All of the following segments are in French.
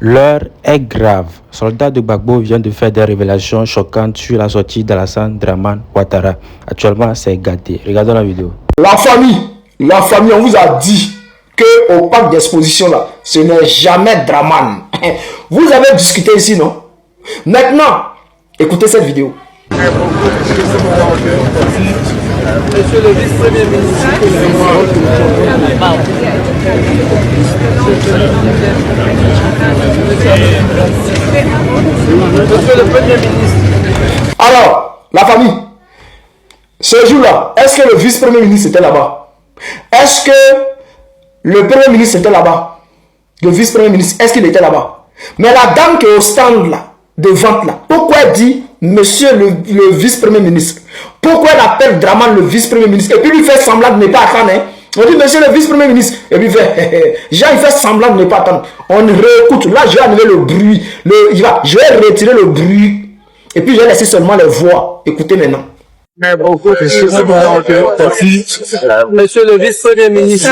L'heure est grave. Soldat de Gbagbo vient de faire des révélations choquantes sur la sortie d'Alassane Dramane Ouattara. Actuellement, c'est gâté. Regardons la vidéo. La famille, on vous a dit que au parc d'exposition là, ce n'est jamais Dramane. Vous avez discuté ici, non? Maintenant, écoutez cette vidéo. Monsieur le vice-premier ministre, Monsieur le premier ministre. Alors, la famille, ce jour-là, est-ce que le vice-premier ministre était là-bas? Est-ce que le premier ministre était là-bas? Le vice-premier ministre, est-ce qu'il était là-bas? Mais la dame qui est au stand là, de vente là, pourquoi elle dit monsieur le vice-premier ministre? Pourquoi elle appelle Dramane le vice-premier ministre? Et puis lui fait semblant de ne pas attendre. Hein? On dit monsieur le vice-premier ministre. Et puis il fait, Jean il fait semblant de ne pas attendre. On réécoute. Là je vais enlever le bruit. Je vais retirer le bruit. Et puis je vais laisser seulement les voix. Écoutez maintenant. Monsieur le vice-premier ministre,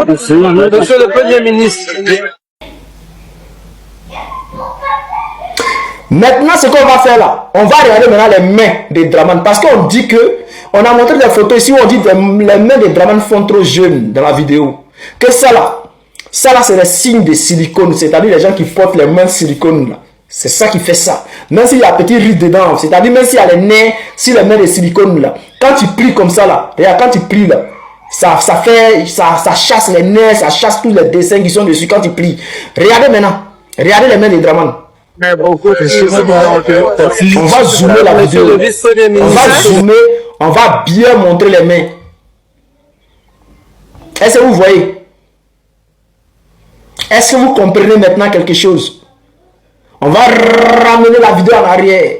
Monsieur le premier ministre. Maintenant, ce qu'on va faire là, on va regarder maintenant les mains de Dramane. Parce qu'on dit que, on a montré des photos ici où on dit que les mains de Dramane font trop jeunes dans la vidéo. Que ça là, c'est les signes de silicone. C'est-à-dire les gens qui portent les mains de silicone là. C'est ça qui fait ça. Même s'il y a un petit riz dedans, c'est-à-dire même s'il y a les nez, si les mains de silicone là, quand tu plies comme ça là, regarde, quand tu plies là, ça chasse les nez, ça chasse tous les dessins qui sont dessus quand tu plies. Regardez maintenant, regardez les mains de Dramane. On va zoomer la vidéo. On va zoomer, on va bien montrer les mains. Est-ce que vous voyez? Est-ce que vous comprenez maintenant quelque chose? On va ramener la vidéo en arrière.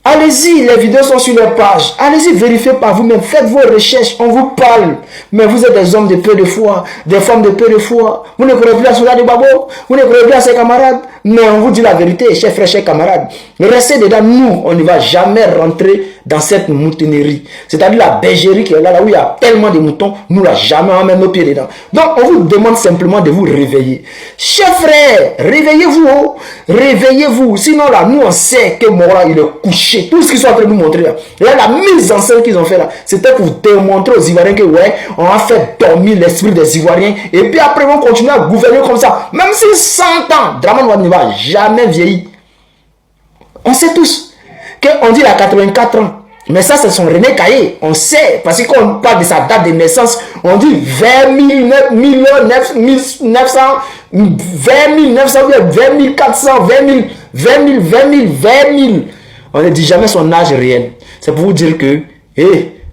Allez-y, les vidéos sont sur les pages. Allez-y, vérifiez par vous-même. Faites vos recherches, on vous parle. Mais vous êtes des hommes de peu de foi, des femmes de peu de foi. Vous ne croyez plus à Soldat de Gbagbo, vous ne croyez plus à ses camarades. Mais on vous dit la vérité, chers frères, chers camarades. Restez dedans, nous, on ne va jamais rentrer dans cette moutonnerie. C'est-à-dire la bergerie qui est là, où il y a tellement de moutons, nous, là, jamais on met nos pieds dedans. Donc, on vous demande simplement de vous réveiller. Chers frères, réveillez-vous, oh. Réveillez-vous. Sinon, là, nous, on sait que Mora, il est couché. Tout ce qu'ils sont en train de nous montrer, là. Là, la mise en scène qu'ils ont fait, là, c'était pour démontrer aux Ivoiriens que, ouais, on a fait dormir l'esprit des Ivoiriens. Et puis après, on va continuer à gouverner comme ça. Même si 100 ans, Dramane ne va jamais vieillir. On sait tous qu'on dit il a 84 ans. Mais ça, c'est son René Caillé. On sait, parce que quand on parle de sa date de naissance, on dit 20 900, 20 400, 20 000. On ne dit jamais son âge réel. C'est pour vous dire que,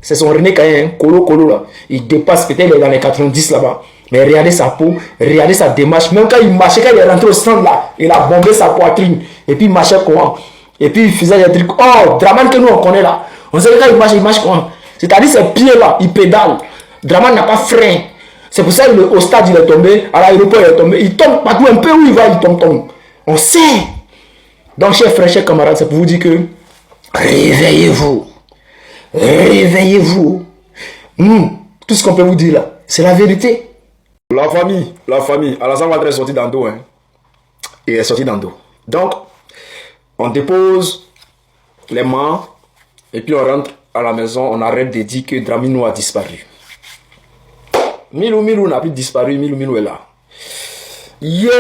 c'est son René Caillé, hein, Colo là. Il dépasse peut-être dans les 90 là-bas. Mais regardez sa peau, regardez sa démarche. Même quand il marchait, quand il est rentré au stand là, il a bombé sa poitrine. Et puis il marchait comment? Et puis il faisait des trucs. Oh, Dramane que nous on connaît là. On sait que quand il marche comment? C'est-à-dire ses pieds là, il pédale. Dramane n'a pas frein. C'est pour ça qu'au stade il est tombé, à l'aéroport il est tombé. Il tombe partout, un peu où il va, il tombe. On sait. Donc chers frères, chers camarades, c'est pour vous dire que réveillez-vous. Réveillez-vous. Tout ce qu'on peut vous dire là, c'est la vérité. La famille, Alassane Ouattara est sorti d'Ando. Hein. Il est sorti d'Ando. Donc, on dépose les mains et puis on rentre à la maison, on arrête de dire que Dramane a disparu. Milou n'a plus disparu, Milou est là. Hier,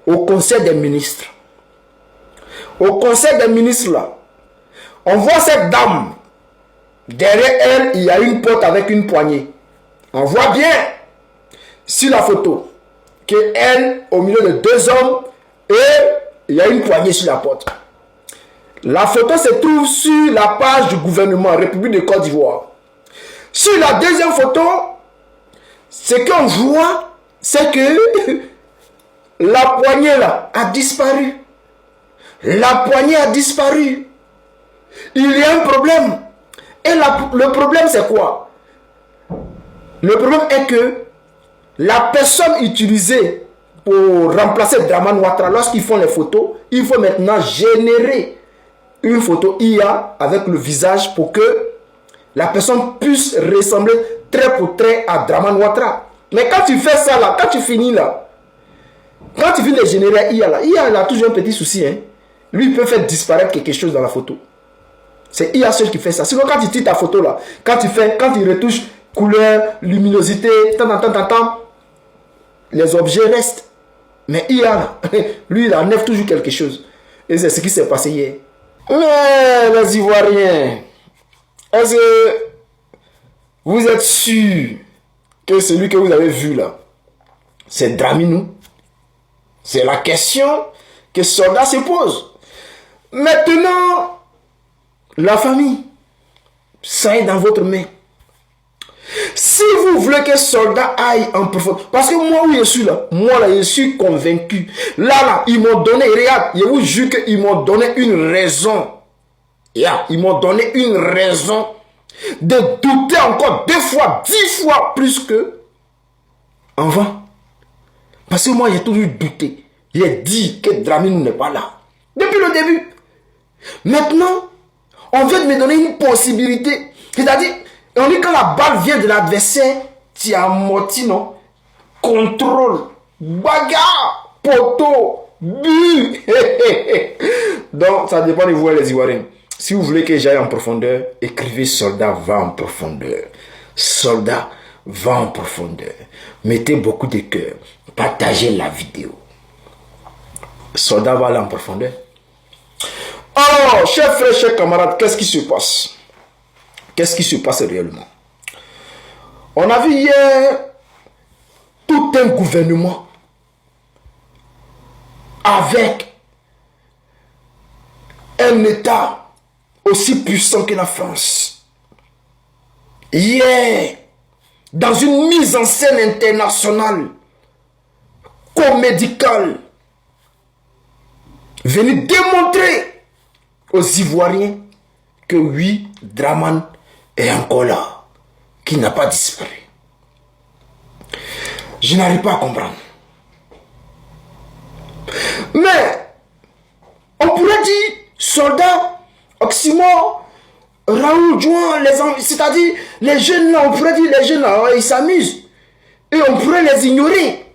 au conseil des ministres, là, on voit cette dame. Derrière elle, il y a une porte avec une poignée. On voit bien sur la photo que elle, au milieu de deux hommes, et il y a une poignée sur la porte. La photo se trouve sur la page du gouvernement République de Côte d'Ivoire. Sur la deuxième photo, ce qu'on voit, c'est que la poignée là a disparu. La poignée a disparu. Il y a un problème. Et le problème c'est quoi? Le problème est que la personne utilisée pour remplacer Dramane Ouattara, lorsqu'ils font les photos, il faut maintenant générer une photo IA avec le visage pour que la personne puisse ressembler trait pour trait à Draman Ouattara. Mais quand tu fais ça là, quand tu finis là, quand tu finis de générer IA là, IA a toujours un petit souci. Hein. Lui, il peut faire disparaître quelque chose dans la photo. C'est IA seul qui fait ça. Sinon, quand tu tires ta photo là, quand tu retouches couleur, luminosité, les objets restent. Mais IA là, lui, il enlève toujours quelque chose. Et c'est ce qui s'est passé hier. Mais les Ivoiriens, est-ce que vous êtes sûr que celui que vous avez vu là, c'est Draminou? C'est la question que Soldat se pose. Maintenant, la famille, ça est dans votre main. Si vous voulez que Soldat aille en profondeur, parce que moi où je suis là, moi là je suis convaincu. Là, ils m'ont donné, regarde, je vous jure qu'ils m'ont donné une raison. Ils m'ont donné une raison de douter encore 2 fois, 10 fois plus que avant. Parce que moi j'ai toujours douté. J'ai dit que Draminou n'est pas là. Depuis le début. Maintenant, on vient de me donner une possibilité. C'est-à-dire, on dit quand la balle vient de l'adversaire, tu as amorti, non? Contrôle, bagarre, poteau, but. Donc, ça dépend de vous, les Ivoiriens. Si vous voulez que j'aille en profondeur, écrivez Soldat va en profondeur. Soldat va en profondeur. Mettez beaucoup de cœur. Partagez la vidéo. Soldat va aller en profondeur. Alors, chers frères, chers camarades, qu'est-ce qui se passe? Qu'est-ce qui se passe réellement? On a vu hier tout un gouvernement avec un État aussi puissant que la France. Hier, dans une mise en scène internationale, comédicale, venu démontrer aux Ivoiriens que oui, Draman est encore là, qui n'a pas disparu. Je n'arrive pas à comprendre. Mais, on pourrait dire, soldats, Oxymore, Raoul Jouan, c'est-à-dire les jeunes là, on pourrait dire les jeunes là, ils s'amusent. Et on pourrait les ignorer.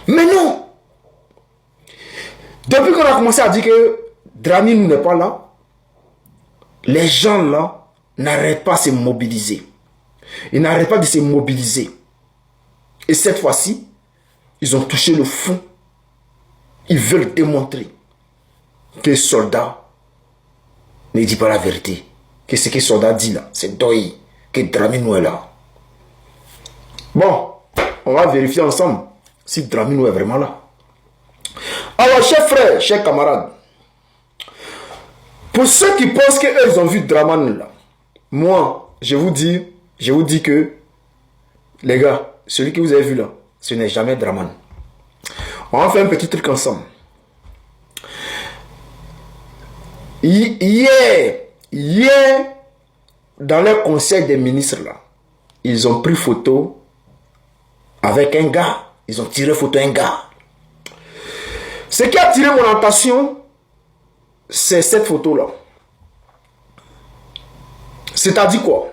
Mais non. Depuis qu'on a commencé à dire que Draminou n'est pas là, les gens là n'arrêtent pas de se mobiliser. Ils n'arrêtent pas de se mobiliser. Et cette fois-ci, ils ont touché le fond. Ils veulent démontrer que le soldat ne dit pas la vérité. Que ce que le soldat dit là, c'est Doi, que Draminou est là. Bon, on va vérifier ensemble si Draminou est vraiment là. Alors, chers frères, chers camarades, pour ceux qui pensent qu'ils ont vu Draman là, moi, je vous dis que, les gars, celui que vous avez vu là, ce n'est jamais Draman. On va faire un petit truc ensemble. Hier, dans le conseil des ministres là, ils ont pris photo avec un gars. Ils ont tiré photo un gars. Ce qui a attiré mon attention, c'est cette photo-là. C'est-à-dire quoi?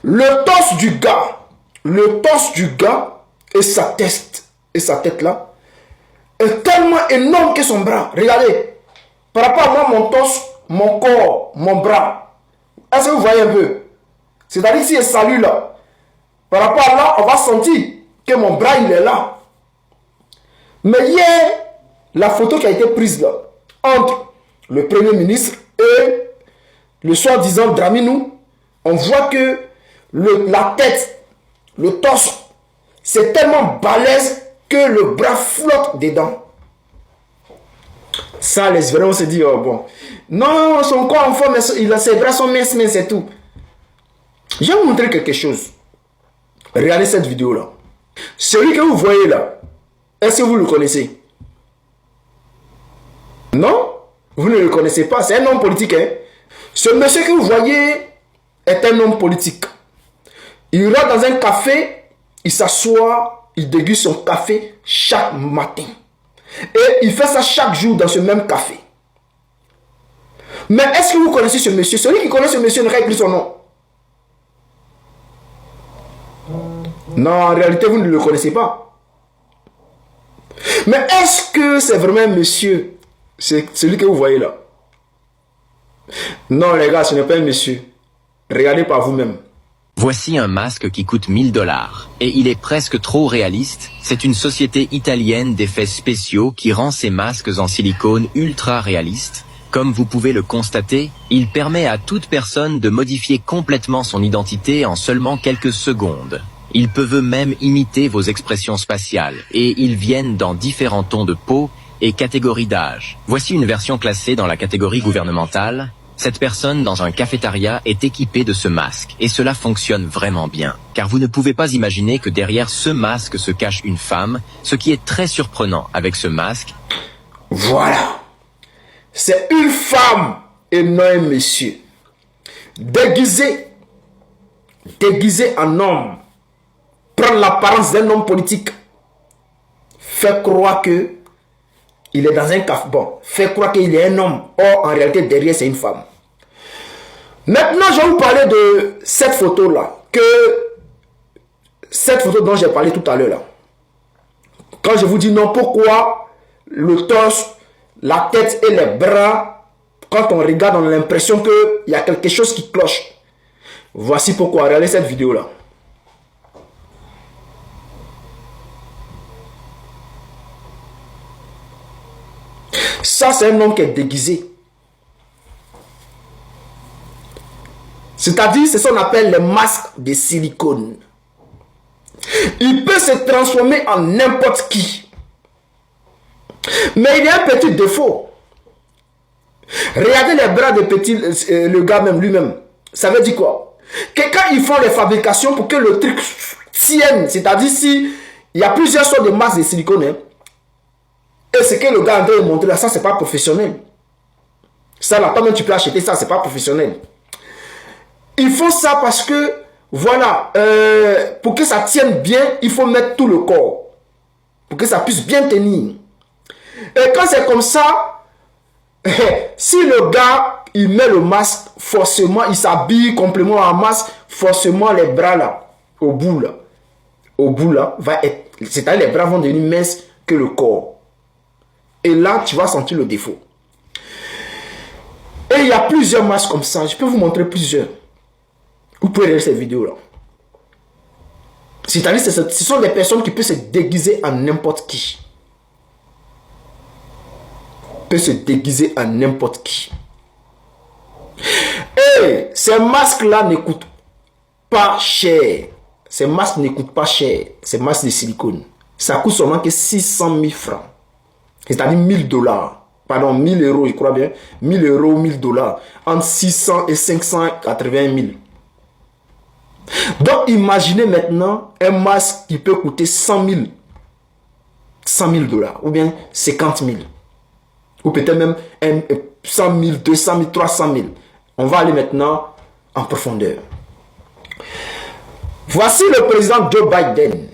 Le torse du gars et sa tête-là est tellement énorme que son bras. Regardez, par rapport à moi, mon torse, mon corps, mon bras. Est-ce que vous voyez un peu? C'est-à-dire si je salue là, par rapport à là, on va sentir que mon bras, il est là. Mais hier, la photo qui a été prise là, entre le Premier ministre et le soi-disant Draminou, on voit que la tête, le torse, c'est tellement balèze que le bras flotte dedans. Ça, les Ivoiriens vont se dire, oh bon, non, son corps en forme, ses bras sont minces, c'est tout. Je vais vous montrer quelque chose. Regardez cette vidéo là. Celui que vous voyez là, est-ce que vous le connaissez? Non, vous ne le connaissez pas. C'est un homme politique. Hein? Ce monsieur que vous voyez est un homme politique. Il rentre dans un café, il s'assoit, il déguste son café chaque matin. Et il fait ça chaque jour dans ce même café. Mais est-ce que vous connaissez ce monsieur? Celui qui connaît ce monsieur ne règle plus son nom. Non, en réalité, vous ne le connaissez pas. Mais est-ce que c'est vraiment un monsieur? C'est celui que vous voyez là. Non, les gars, ce n'est pas un monsieur. Regardez par vous-même. Voici un masque qui coûte 1000 $. Et il est presque trop réaliste. C'est une société italienne d'effets spéciaux qui rend ces masques en silicone ultra réalistes. Comme vous pouvez le constater, il permet à toute personne de modifier complètement son identité en seulement quelques secondes. Ils peuvent même imiter vos expressions spatiales et ils viennent dans différents tons de peau et catégories d'âge. Voici une version classée dans la catégorie gouvernementale. Cette personne dans un cafétéria est équipée de ce masque et cela fonctionne vraiment bien. Car vous ne pouvez pas imaginer que derrière ce masque se cache une femme, ce qui est très surprenant avec ce masque. Voilà. C'est une femme et non un monsieur. Déguisé en homme. Prendre l'apparence d'un homme politique. Fait croire que il est dans un café. Bon, fait croire qu'il est un homme. Or, en réalité, derrière, c'est une femme. Maintenant, je vais vous parler de cette photo-là. Cette photo dont j'ai parlé tout à l'heure là. Quand je vous dis non, pourquoi le torse, la tête et les bras, quand on regarde, on a l'impression qu'il y a quelque chose qui cloche. Voici pourquoi. Regardez cette vidéo-là. Ça, c'est un homme qui est déguisé. C'est-à-dire, c'est ce qu'on appelle les masques de silicone. Il peut se transformer en n'importe qui. Mais il y a un petit défaut. Regardez les bras de petit, le gars même lui-même. Ça veut dire quoi? Que quand ils font les fabrications pour que le truc tienne, c'est-à-dire si il y a plusieurs sortes de masques de silicone, hein, et ce que le gars a montré là, ça c'est pas professionnel. Ça là, toi-même tu peux acheter ça, c'est pas professionnel. Ils font ça parce que, voilà, pour que ça tienne bien, il faut mettre tout le corps. Pour que ça puisse bien tenir. Et quand c'est comme ça, si le gars, il met le masque, forcément, il s'habille complètement en masque, forcément les bras là, au bout là, va être, c'est-à-dire les bras vont devenir minces que le corps. Et là, tu vas sentir le défaut. Et il y a plusieurs masques comme ça. Je peux vous montrer plusieurs. Vous pouvez regarder cette vidéo-là. C'est-à-dire, ce sont des personnes qui peuvent se déguiser en n'importe qui. Peuvent se déguiser en n'importe qui. Et ces masques-là ne coûtent pas cher. Ces masques ne coûtent pas cher. Ces masques de silicone. Ça coûte seulement que 600 000 francs. C'est-à-dire 1000 $. Pardon, 1000 €, je crois bien. 1000 €, 1000 $. Entre 600 et 580 000. Donc, imaginez maintenant un masque qui peut coûter 100 000 $. Ou bien 50 000. Ou peut-être même 100 000, 200 000, 300 000. On va aller maintenant en profondeur. Voici le président Joe Biden.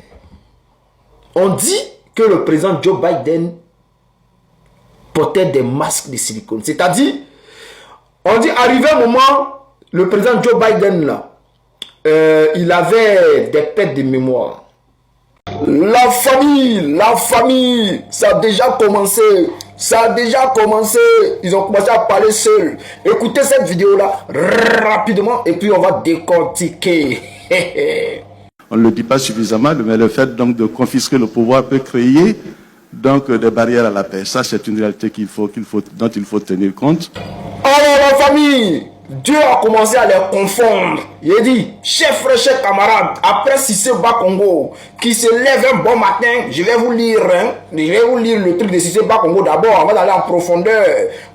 On dit que le président Joe Biden portait des masques de silicone. C'est-à-dire, on dit, arrivé un moment, le président Joe Biden, là, il avait des pertes de mémoire. La famille, ça a déjà commencé. Ils ont commencé à parler seuls. Écoutez cette vidéo-là rapidement et puis on va décortiquer. On ne le dit pas suffisamment, mais le fait donc de confisquer le pouvoir peut créer donc des barrières à la paix. Ça, c'est une réalité dont il faut tenir compte. Alors la famille, Dieu a commencé à les confondre. Il a dit, chers frères, chers camarades, après Cissé Bakongo, qui se lève un bon matin, je vais vous lire le truc de Cissé Bakongo d'abord, avant d'aller en profondeur.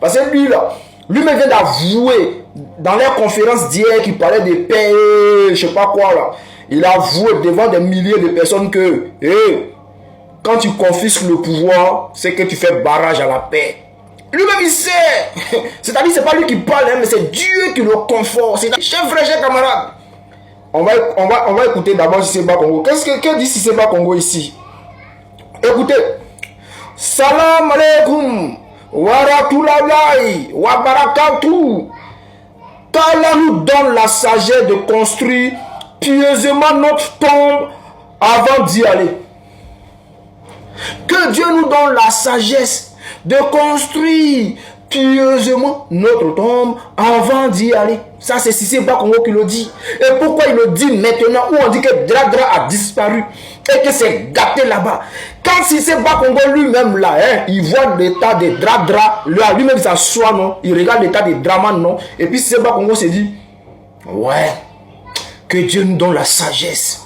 Parce que lui là, lui-même vient d'avouer, dans les conférences d'hier, qu'il parlait de paix, je sais pas quoi là. Il a avoué devant des milliers de personnes que, quand tu confisques le pouvoir, c'est que tu fais barrage à la paix. Lui-même il sait. C'est-à-dire c'est pas lui qui parle, hein, mais c'est Dieu qui le conforte. C'est chers frères, chers camarades. On va écouter d'abord Cissé Bakongo. Que dit Cissé Bakongo ici? Écoutez. Salam alaikum Waratulalaï, Wabarakatu. Qu'Allah nous donne la sagesse de construire pieusement notre tombe avant d'y aller. Que Dieu nous donne la sagesse de construire pieusement notre tombe avant d'y aller. Ça, c'est Cissé Bakongo qui le dit. Et pourquoi il le dit maintenant où on dit que Dradra a disparu et que c'est gâté là-bas? Quand Cissé Bakongo lui-même là, il voit l'état de Dradra, lui-même s'assoit, non? Il regarde l'état de Draman, non? Et puis Cissé Bakongo se dit, ouais, que Dieu nous donne la sagesse.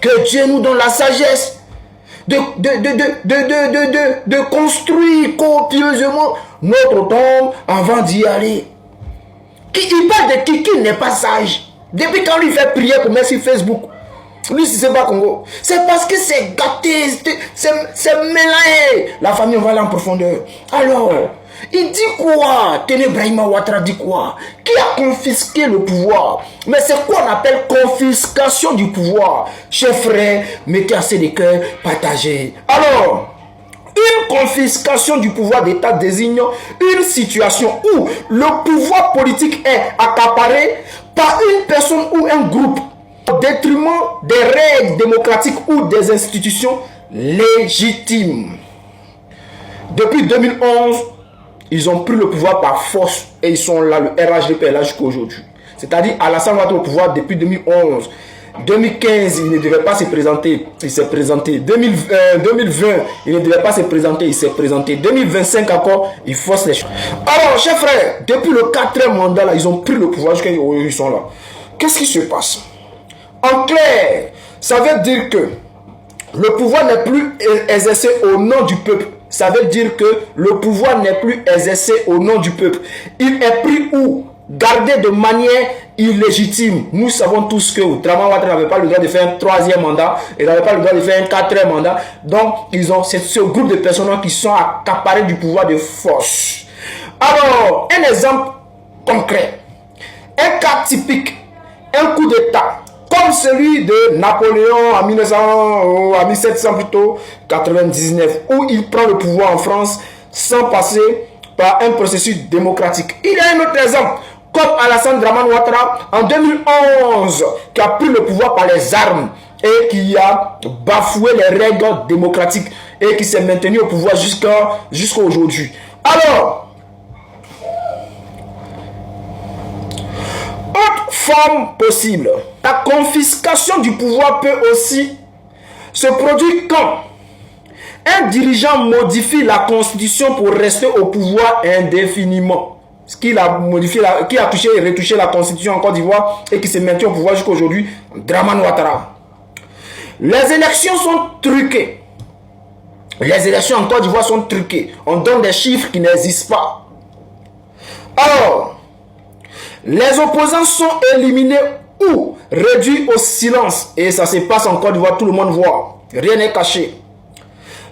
Que Dieu nous donne la sagesse de construire copieusement notre tombe avant d'y aller. Il parle de qui n'est pas sage. Depuis quand lui fait prier pour mettre sur Facebook, lui si c'est pas Congo, c'est parce que c'est gâté, c'est mélangé. La famille, on va aller en profondeur. Alors, il dit quoi? Téné Brahima Ouattara dit quoi? Qui a confisqué le pouvoir? Mais c'est quoi on appelle confiscation du pouvoir? Chers frères, mettez assez de cœur, partagez. Alors, une confiscation du pouvoir d'État désigne une situation où le pouvoir politique est accaparé par une personne ou un groupe au détriment des règles démocratiques ou des institutions légitimes. Depuis 2011, ils ont pris le pouvoir par force et ils sont là, le RHDP est là jusqu'à aujourd'hui. C'est-à-dire Alassane Ouattara au pouvoir depuis 2011. 2015, il ne devait pas se présenter, il s'est présenté. 2020, il ne devait pas se présenter, il s'est présenté. 2025 encore, il force les choses. Alors, chers frères, depuis le 4e mandat, là, ils ont pris le pouvoir jusqu'à où ils sont là. Qu'est-ce qui se passe? En clair, ça veut dire que le pouvoir n'est plus exercé au nom du peuple. Ça veut dire que le pouvoir n'est plus exercé au nom du peuple. Il est pris où? Gardé de manière illégitime. Nous savons tous que Draman Ouattara n'avait pas le droit de faire un 3e mandat. Il n'avait pas le droit de faire un 4e mandat. Donc, c'est ce groupe de personnes qui sont accaparés du pouvoir de force. Alors, un exemple concret. Un cas typique. Un coup d'État. Comme celui de Napoléon en 1700 plutôt, 99, où il prend le pouvoir en France sans passer par un processus démocratique. Il y a un autre exemple, comme Alassane Draman Ouattara en 2011, qui a pris le pouvoir par les armes et qui a bafoué les règles démocratiques et qui s'est maintenu au pouvoir jusqu'à aujourd'hui. Alors, autre forme possible, la confiscation du pouvoir peut aussi se produire quand un dirigeant modifie la constitution pour rester au pouvoir indéfiniment. Ce qu'il a modifié, qui a touché et retouché la constitution en Côte d'Ivoire et qui se maintient au pouvoir jusqu'à aujourd'hui, Draman Ouattara. Les élections sont truquées. Les élections en Côte d'Ivoire sont truquées. On donne des chiffres qui n'existent pas. Alors, les opposants sont éliminés ou réduits au silence. Et ça se passe en Côte d'Ivoire, tout le monde voit. Rien n'est caché.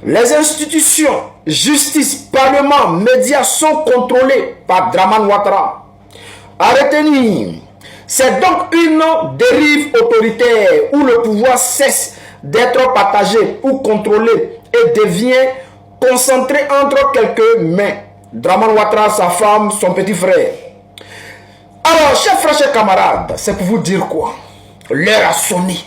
Les institutions, justice, parlement, médias sont contrôlés par Draman Ouattara. À retenir, c'est donc une dérive autoritaire où le pouvoir cesse d'être partagé ou contrôlé et devient concentré entre quelques mains. Draman Ouattara, sa femme, son petit frère. Alors, chers frères, chers camarades, c'est pour vous dire quoi? L'heure a sonné.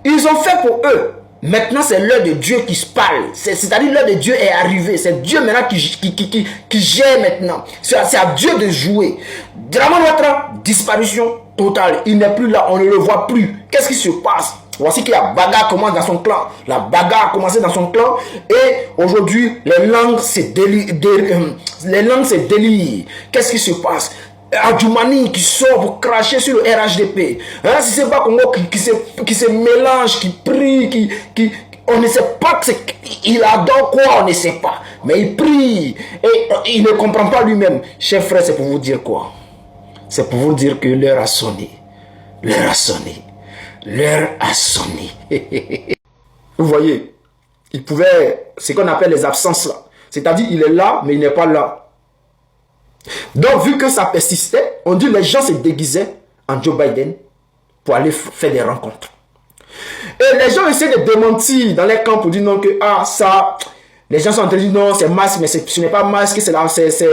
Ils ont fait pour eux. Maintenant, c'est l'heure de Dieu qui se parle. C'est-à-dire l'heure de Dieu est arrivée. C'est Dieu maintenant qui gère maintenant. C'est à Dieu de jouer. Draman Ouattara, disparition totale. Il n'est plus là, on ne le voit plus. Qu'est-ce qui se passe? Voici que la bagarre commence dans son clan. La bagarre a commencé dans son clan. Et aujourd'hui, les langues se délient. Qu'est-ce qui se passe? Adjoumani qui sort pour cracher sur le RHDP. Hein, si c'est pas Congo qui se mélange, qui prie, on ne sait pas il adore quoi, on ne sait pas. Mais il prie et il ne comprend pas lui-même. Chers frères, c'est pour vous dire quoi? C'est pour vous dire que l'heure a sonné. L'heure a sonné. L'heure a sonné. Vous voyez, il pouvait, ce qu'on appelle les absences là. C'est-à-dire, il est là, mais il n'est pas là. Donc, vu que ça persistait, on dit que les gens se déguisaient en Joe Biden pour aller faire des rencontres. Et les gens essaient de démentir dans les camps pour dire non que ça, Les gens sont en train de dire non, c'est masque, mais ce n'est pas masque, c'est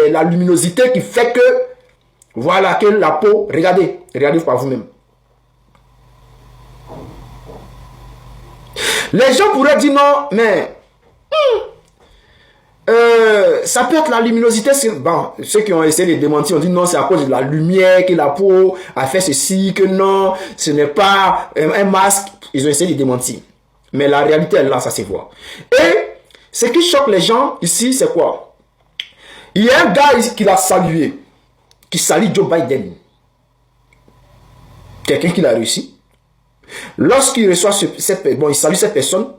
la luminosité qui fait que, voilà, que la peau, regardez par vous-même. Les gens pourraient dire non, mais ça peut être la luminosité. Bon, ceux qui ont essayé de démentir ont dit non, c'est à cause de la lumière que la peau a fait ceci, que non, ce n'est pas un masque. Ils ont essayé de démentir. Mais la réalité est là, ça se voit. Et ce qui choque les gens ici, c'est quoi? Il y a un gars ici qui l'a salué, qui salue Joe Biden. Quelqu'un qui l'a réussi. Lorsqu'il reçoit il salue cette personne.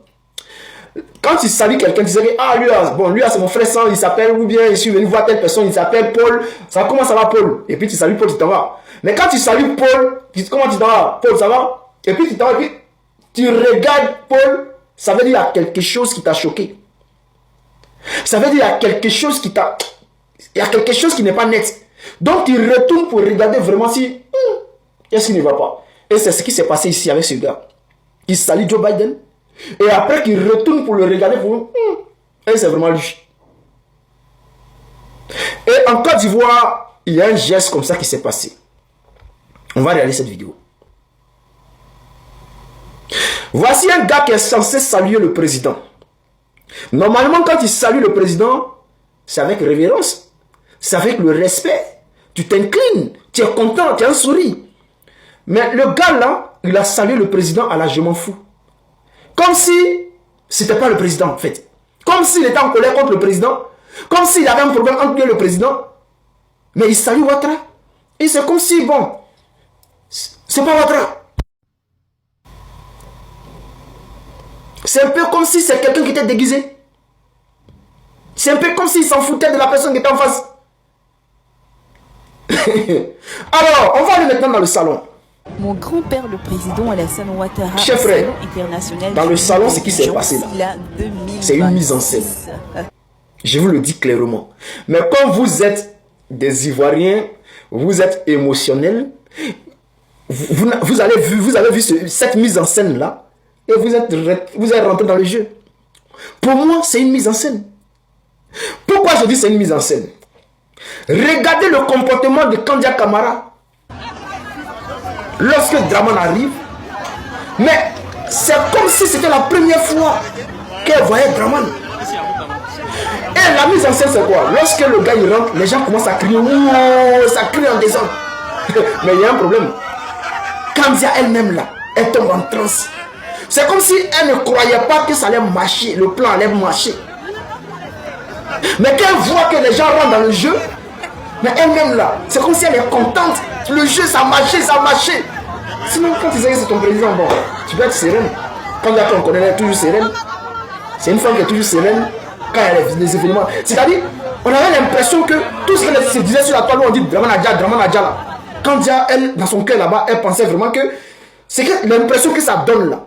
Quand il salue quelqu'un, il dit ah lui c'est mon frère sang, il s'appelle, ou bien je suis venu voir telle personne, il s'appelle Paul. Ça, comment ça va Paul? Et puis tu salues Paul, tu t'en vas. Mais quand tu salues Paul, comment tu t'en vas? Paul, ça va? Et puis tu t'en vas, et puis tu regardes Paul, ça veut dire qu'il y a quelque chose qui t'a choqué. Ça veut dire qu'il y a quelque chose qui t'a... Il y a quelque chose qui n'est pas net. Donc tu retournes pour regarder vraiment si... qu'est-ce qui ne va pas? Et c'est ce qui s'est passé ici avec ce gars. Il salue Joe Biden. Et après qu'il retourne pour le regarder pour... et c'est vraiment lui. Et en Côte d'Ivoire, il y a un geste comme ça qui s'est passé. On va regarder cette vidéo. Voici un gars qui est censé saluer le président. Normalement, quand il salue le président, c'est avec révérence. C'est avec le respect. Tu t'inclines, tu es content, tu as un sourire. Mais le gars là, il a salué le président à la je m'en fous. Comme si c'était pas le président en fait. Comme s'il était en colère contre le président. Comme s'il avait un problème entre lui et le président. Mais il salue Ouattara. Et c'est comme si, bon, c'est pas Ouattara. C'est un peu comme si c'est quelqu'un qui était déguisé. C'est un peu comme s'il s'en foutait de la personne qui était en face. Alors, on va aller maintenant dans le salon. Mon grand-père, le président Alassane Ouattara, chef frère, international dans le salon, ce qui s'est passé là, c'est une mise en scène. Je vous le dis clairement. Mais quand vous êtes des Ivoiriens, vous êtes émotionnels, vous avez vu cette mise en scène là, et vous êtes rentré dans le jeu. Pour moi, c'est une mise en scène. Pourquoi je dis c'est une mise en scène? Regardez le comportement de Kandia Camara lorsque Draman arrive. Mais c'est comme si c'était la première fois qu'elle voyait Draman. Et la mise en scène, c'est quoi? Lorsque le gars il rentre, les gens commencent à crier. Ouh, ça crie en désordre. Mais il y a un problème. Kandia elle-même là, elle tombe en transe. C'est comme si elle ne croyait pas que ça allait marcher, le plan allait marcher. Mais quand elle voit que les gens rentrent dans le jeu, mais elle-même là, c'est comme si elle est contente. Le jeu, ça marchait, ça marchait. Sinon, quand tu sais que c'est ton président, bon, tu peux être sereine. Quand on connaît, elle est toujours sereine. C'est une femme qui est toujours sereine quand il y a des événements. C'est-à-dire, on avait l'impression que tout ce qu'elle se disait sur la toile, on dit Draman Adja là. Quand Dia, elle, dans son cœur là-bas, elle pensait vraiment que c'est l'impression que ça donne là.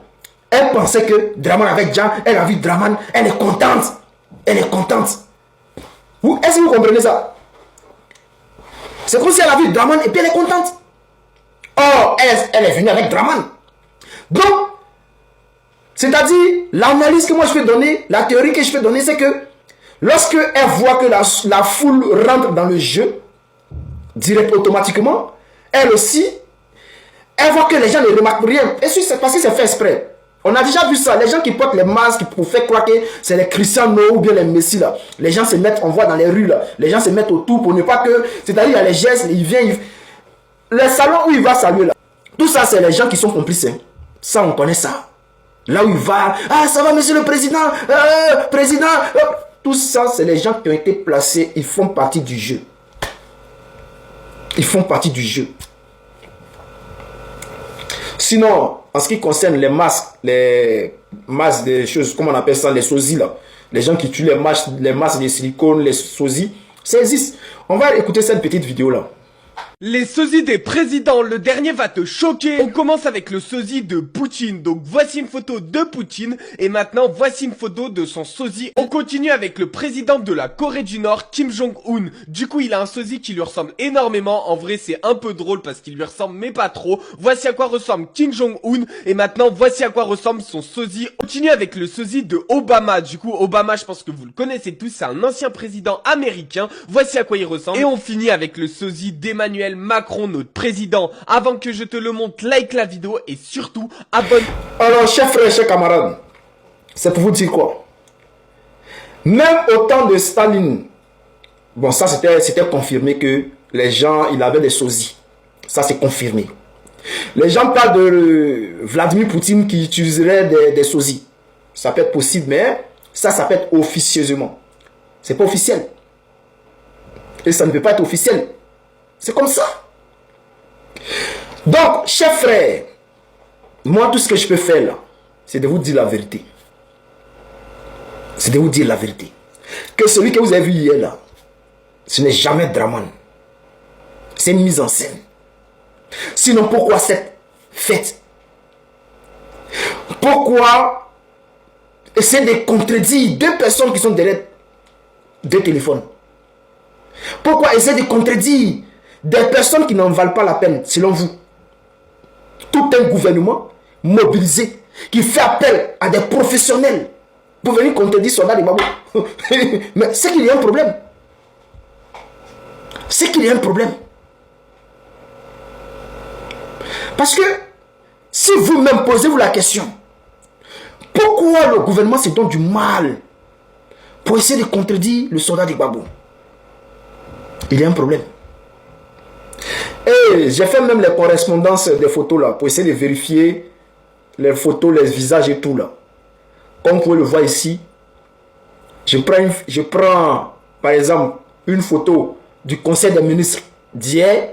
Elle pensait que Draman avec Dia, elle a vu Draman, elle est contente. Elle est contente. Est-ce que vous comprenez ça? C'est comme si elle a vu Draman et puis elle est contente. Or, elle est venue avec Draman. Donc, c'est-à-dire, l'analyse que moi je fais donner, la théorie que je fais donner, c'est que lorsque elle voit que la foule rentre dans le jeu, direct automatiquement, elle aussi, elle voit que les gens ne remarquent rien. Et c'est parce que c'est fait exprès. On a déjà vu ça. Les gens qui portent les masques pour faire croire que c'est les Cristiano ou bien les Messi là. Les gens se mettent, on voit dans les rues là. Les gens se mettent autour pour ne pas que... C'est-à-dire, il y a les gestes, il vient... Les salons où il va saluer là. Tout ça, c'est les gens qui sont complices. Hein. Ça, on connaît ça. Là où il va... Ah, ça va, monsieur le président. Président. Tout ça, c'est les gens qui ont été placés. Ils font partie du jeu. Ils font partie du jeu. Sinon, en ce qui concerne les masques des choses, comment on appelle ça, les sosies là. Les gens qui tuent les masques de silicone, les sosies, ça existe. On va écouter cette petite vidéo là. Les sosies des présidents, le dernier va te choquer. On commence avec le sosie de Poutine. Donc voici une photo de Poutine et maintenant voici une photo de son sosie. On continue avec le président de la Corée du Nord, Kim Jong-un. Du coup il a un sosie qui lui ressemble énormément. En vrai c'est un peu drôle parce qu'il lui ressemble mais pas trop. Voici à quoi ressemble Kim Jong-un et maintenant voici à quoi ressemble son sosie. On continue avec le sosie de Obama. Du coup Obama, je pense que vous le connaissez tous, c'est un ancien président américain. Voici à quoi il ressemble. Et on finit avec le sosie d'Emmanuel Macron, notre président. Avant que je te le montre, like la vidéo et surtout abonne. Alors, chers frères, chers camarades, c'est pour vous dire quoi? Même au temps de Staline, bon, ça c'était confirmé que les gens, il avait des sosies. Ça c'est confirmé. Les gens parlent de Vladimir Poutine qui utiliserait des sosies. Ça peut être possible, mais ça peut être officieusement. C'est pas officiel. Et ça ne peut pas être officiel. C'est comme ça. Donc, chers frères, moi, tout ce que je peux faire là, c'est de vous dire la vérité. C'est de vous dire la vérité. Que celui que vous avez vu hier là, ce n'est jamais Draman. C'est une mise en scène. Sinon, pourquoi cette fête? Pourquoi essayer de contredire deux personnes qui sont derrière deux téléphones? Pourquoi essayer de contredire des personnes qui n'en valent pas la peine, selon vous? Tout un gouvernement mobilisé qui fait appel à des professionnels pour venir contredire Soldat de Gbagbo. Mais c'est qu'il y a un problème. C'est qu'il y a un problème. Parce que si vous-même posez-vous la question, pourquoi le gouvernement se donne du mal pour essayer de contredire le Soldat de Gbagbo? Il y a un problème. Et j'ai fait même les correspondances des photos là, pour essayer de vérifier les photos, les visages et tout là. Comme vous pouvez le voir ici, je prends par exemple une photo du Conseil des ministres d'hier.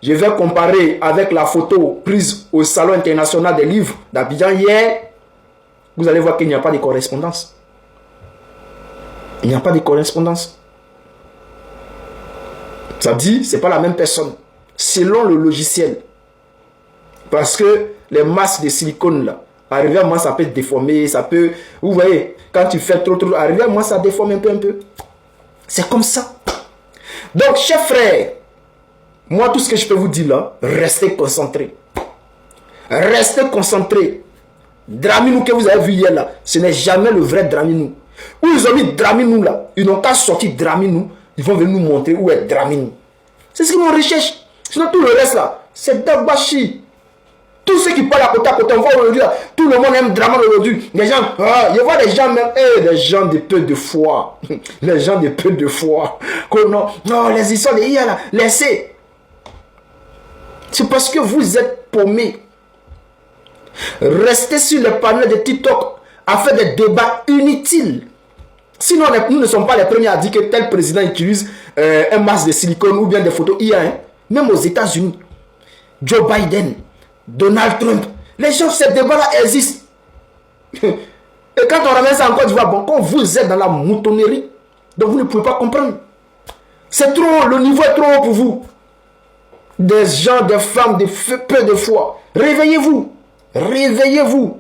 Je vais comparer avec la photo prise au Salon international des livres d'Abidjan hier. Vous allez voir qu'il n'y a pas de correspondance. Il n'y a pas de correspondance. Ça dit, c'est pas la même personne. Selon le logiciel. Parce que les masses de silicone là, arrivé à moi ça peut déformer, ça peut... Vous voyez, quand tu fais trop, arrivé à moi ça déforme un peu. C'est comme ça. Donc, chers frères, moi tout ce que je peux vous dire là, restez concentrés. Restez concentrés. Draminou que vous avez vu hier là, ce n'est jamais le vrai Draminou. Où ils ont mis Draminou là, ils n'ont qu'à sortir Draminou, ils vont venir nous montrer où est Draminou. C'est ce qu'ils nous recherchent. Sinon tout le reste là, c'est Dabashi. Tous ceux qui parlent à côté, on voit aujourd'hui là, tout le monde aime Draman aujourd'hui. Les gens, je vois des gens même, des gens de peu de foi. Les gens de peu de foi. Non, les histoires de hier là, laissez. C'est parce que vous êtes paumés. Restez sur le panel de TikTok à faire des débats inutiles. Sinon, nous ne sommes pas les premiers à dire que tel président utilise un masque de silicone ou bien des photos IA. Hein. Même aux États-Unis, Joe Biden, Donald Trump, les gens, ces débats-là existent. Et quand on ramène ça en Côte d'Ivoire, bon, quand vous êtes dans la moutonnerie, donc vous ne pouvez pas comprendre. C'est trop, le niveau est trop haut pour vous. Des gens, des femmes, peu de foi. Réveillez-vous. Réveillez-vous.